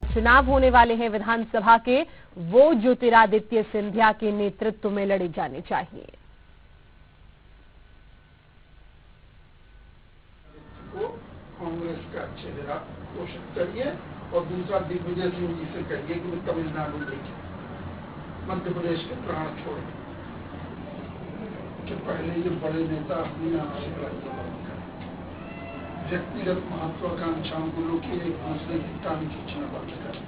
चुनाव होने वाले हैं विधानसभा के, वो ज्योतिरादित्य सिंधिया के नेतृत्व में लड़े जाने चाहिए। कांग्रेस का अच्छे तरह पोषित करिए और दूसरा दिग्विजय सिंह जी से कहिए कि तमिलनाडु देखिए, मध्य प्रदेश के प्राण छोड़े कि पहले ये बड़े नेता अपनी आंशिक व्यक्तिगत महत्वाकांक्षाओं को लोग एक दूसरे की टांग खींचना बंद करें।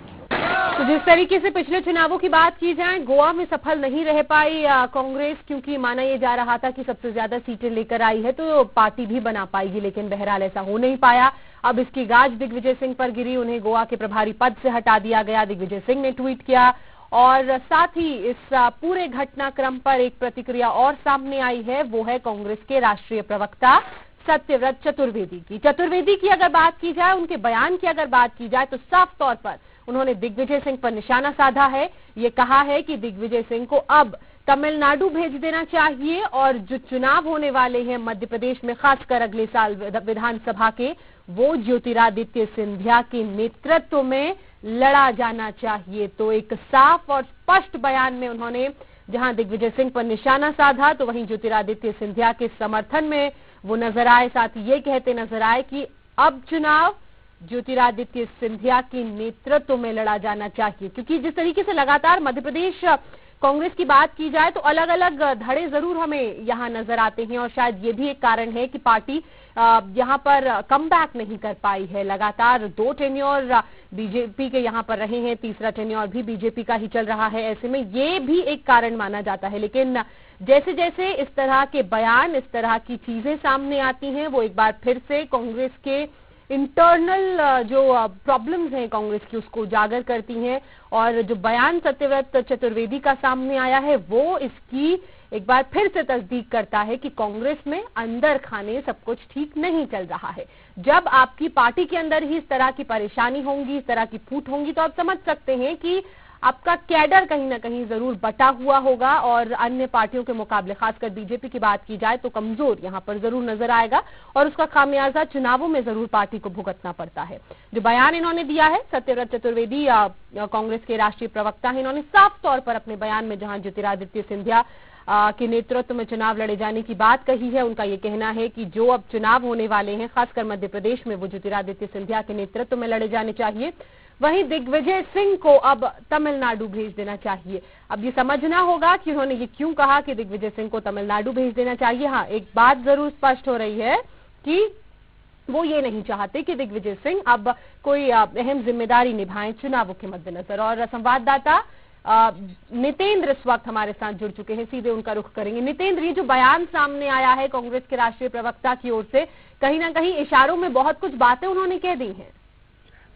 तो जिस तरीके से पिछले चुनावों की बात की जाए, गोवा में सफल नहीं रह पाई कांग्रेस, क्योंकि माना यह जा रहा था कि सबसे ज्यादा सीटें लेकर आई है तो पार्टी भी बना पाएगी, लेकिन बहरहाल ऐसा हो नहीं पाया। अब इसकी गाज दिग्विजय सिंह पर गिरी, उन्हें गोवा के प्रभारी पद से हटा दिया गया। दिग्विजय सिंह ने ट्वीट किया और साथ ही इस पूरे घटनाक्रम पर एक प्रतिक्रिया और सामने आई है, वो है कांग्रेस के राष्ट्रीय प्रवक्ता सत्यव्रत चतुर्वेदी की अगर बात की जाए, उनके बयान की अगर बात की जाए तो साफ तौर पर उन्होंने दिग्विजय सिंह पर निशाना साधा है। ये कहा है कि दिग्विजय सिंह को अब तमिलनाडु भेज देना चाहिए और जो चुनाव होने वाले हैं मध्य प्रदेश में, खासकर अगले साल विधानसभा के, वो ज्योतिरादित्य सिंधिया के नेतृत्व में लड़ा जाना चाहिए। तो एक साफ और स्पष्ट बयान में उन्होंने जहां दिग्विजय सिंह पर निशाना साधा, तो वहीं ज्योतिरादित्य सिंधिया के समर्थन में वो नजर आए। साथ ही ये कहते नजर आए कि अब चुनाव ज्योतिरादित्य सिंधिया के नेतृत्व में लड़ा जाना चाहिए, क्योंकि जिस तरीके से लगातार मध्य प्रदेश कांग्रेस की बात की जाए तो अलग अलग धड़े जरूर हमें यहां नजर आते हैं और शायद ये भी एक कारण है कि पार्टी यहां पर कमबैक नहीं कर पाई है। लगातार 2 टेन्योर बीजेपी के यहां पर रहे हैं, तीसरा टेन्योर भी बीजेपी का ही चल रहा है। ऐसे में ये भी एक कारण माना जाता है, लेकिन जैसे जैसे इस तरह के बयान, इस तरह की चीजें सामने आती हैं, वो एक बार फिर से कांग्रेस के इंटरनल जो प्रॉब्लम्स हैं कांग्रेस की, उसको उजागर करती हैं। और जो बयान सत्यव्रत चतुर्वेदी का सामने आया है, वो इसकी एक बार फिर से तस्दीक करता है कि कांग्रेस में अंदर खाने सब कुछ ठीक नहीं चल रहा है। जब आपकी पार्टी के अंदर ही इस तरह की परेशानी होंगी, इस तरह की फूट होंगी, तो आप समझ सकते हैं कि आपका कैडर कहीं ना कहीं जरूर बटा हुआ होगा और अन्य पार्टियों के मुकाबले, खासकर बीजेपी की बात की जाए तो कमजोर यहां पर जरूर नजर आएगा और उसका खामियाजा चुनावों में जरूर पार्टी को भुगतना पड़ता है। जो बयान इन्होंने दिया है, सत्यव्रत चतुर्वेदी कांग्रेस के राष्ट्रीय प्रवक्ता हैं, इन्होंने साफ तौर पर अपने बयान में जहां ज्योतिरादित्य सिंधिया के नेतृत्व में चुनाव लड़े जाने की बात कही है, उनका ये कहना है कि जो अब चुनाव होने वाले हैं खासकर मध्य प्रदेश में, वो ज्योतिरादित्य सिंधिया के नेतृत्व में लड़े जाने चाहिए। वहीं दिग्विजय सिंह को अब तमिलनाडु भेज देना चाहिए। अब ये समझना होगा कि उन्होंने ये क्यों कहा कि दिग्विजय सिंह को तमिलनाडु भेज देना चाहिए। हाँ, एक बात जरूर स्पष्ट हो रही है कि वो ये नहीं चाहते कि दिग्विजय सिंह अब कोई अहम जिम्मेदारी निभाएं चुनावों के मद्देनजर। और संवाददाता नितेंद्र इस वक्त हमारे साथ जुड़ चुके हैं, सीधे उनका रुख करेंगे। नितेंद्र, ये जो बयान सामने आया है कांग्रेस के राष्ट्रीय प्रवक्ता की ओर से, कहीं ना कहीं इशारों में बहुत कुछ बातें उन्होंने कह दी हैं।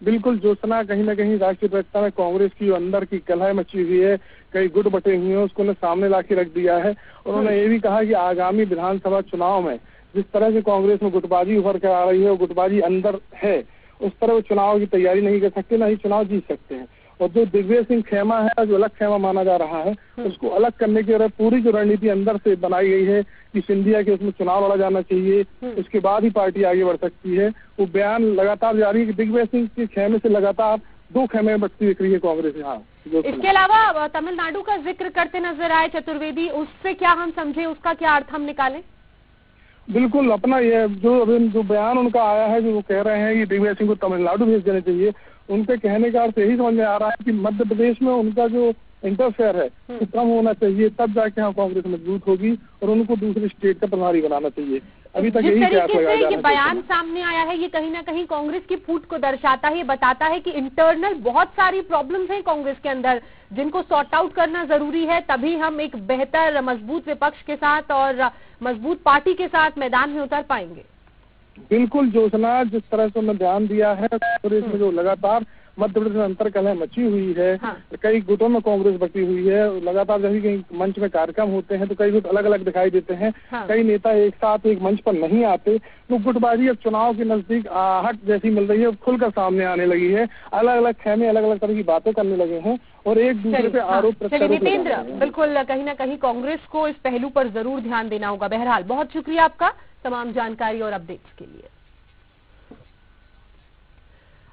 बिल्कुल ज्योत्सना, कहीं ना कहीं राष्ट्रीय प्रवक्ता में कांग्रेस की अंदर की कलह मची हुई है, कई गुट बटे हुए हैं, उसको सामने लाके रख दिया है। उन्होंने ये भी कहा कि आगामी विधानसभा चुनाव में जिस तरह से कांग्रेस में गुटबाजी उभर कर आ रही है, वो गुटबाजी अंदर है, उस तरह वो चुनाव की तैयारी नहीं कर सकते, ना ही चुनाव जीत सकते हैं। और जो दिग्विजय सिंह खेमा है, जो अलग खेमा माना जा रहा है, उसको अलग करने की पूरी जो रणनीति अंदर से बनाई गई है कि सिंधिया के उसमें चुनाव लड़ा जाना चाहिए, उसके बाद ही पार्टी आगे बढ़ सकती है। वो बयान लगातार जारी है कि दिग्विजय सिंह के खेमे से लगातार 2 खेमे बढ़ती दिख रही है कांग्रेस यहाँ। इसके अलावा तमिलनाडु का जिक्र करते नजर आए चतुर्वेदी, उससे क्या हम समझे, उसका क्या अर्थ हम निकालें? बिल्कुल, अपना ये जो बयान उनका आया है, जो वो कह रहे हैं कि दिग्विजय सिंह को तमिलनाडु भेज देना चाहिए, उनके कहने का अर्थ यही समझ में आ रहा है कि मध्य प्रदेश में उनका जो इंटरफेयर है वो कम होना चाहिए, तब जाके यहाँ कांग्रेस मजबूत होगी और उनको दूसरे स्टेट का प्रभारी बनाना चाहिए। अभी तक यही प्रयास लगाया जा रहा है। ये बयान सामने आया है, ये कहीं ना कहीं कांग्रेस की फूट को दर्शाता है, ये बताता है कि इंटरनल बहुत सारी प्रॉब्लम्स हैं कांग्रेस के अंदर, जिनको सॉर्ट आउट करना जरूरी है, तभी हम एक बेहतर मजबूत विपक्ष के साथ और मजबूत पार्टी के साथ मैदान में उतर पाएंगे। बिल्कुल ज्योत्सना, जिस तरह से उन्होंने ध्यान दिया है, कांग्रेस में जो लगातार मध्य प्रदेश में अंतर कलह मची हुई है, कई गुटों में कांग्रेस बटी हुई है, लगातार जब कहीं मंच में कार्यक्रम होते हैं तो कई गुट अलग अलग दिखाई देते हैं, कई नेता एक साथ एक मंच पर नहीं आते, तो गुटबाजी अब चुनाव के नजदीक आहट जैसी मिल रही है, खुलकर सामने आने लगी है, अलग अलग खेमे अलग अलग तरह की बातें करने लगे हैं और एक दूसरे पे आरोप प्रत्यारोप। नितेंद्र, बिल्कुल कहीं ना कहीं कांग्रेस को इस पहलू पर जरूर ध्यान देना होगा। बहरहाल बहुत शुक्रिया आपका तमाम जानकारी और अपडेट्स के लिए।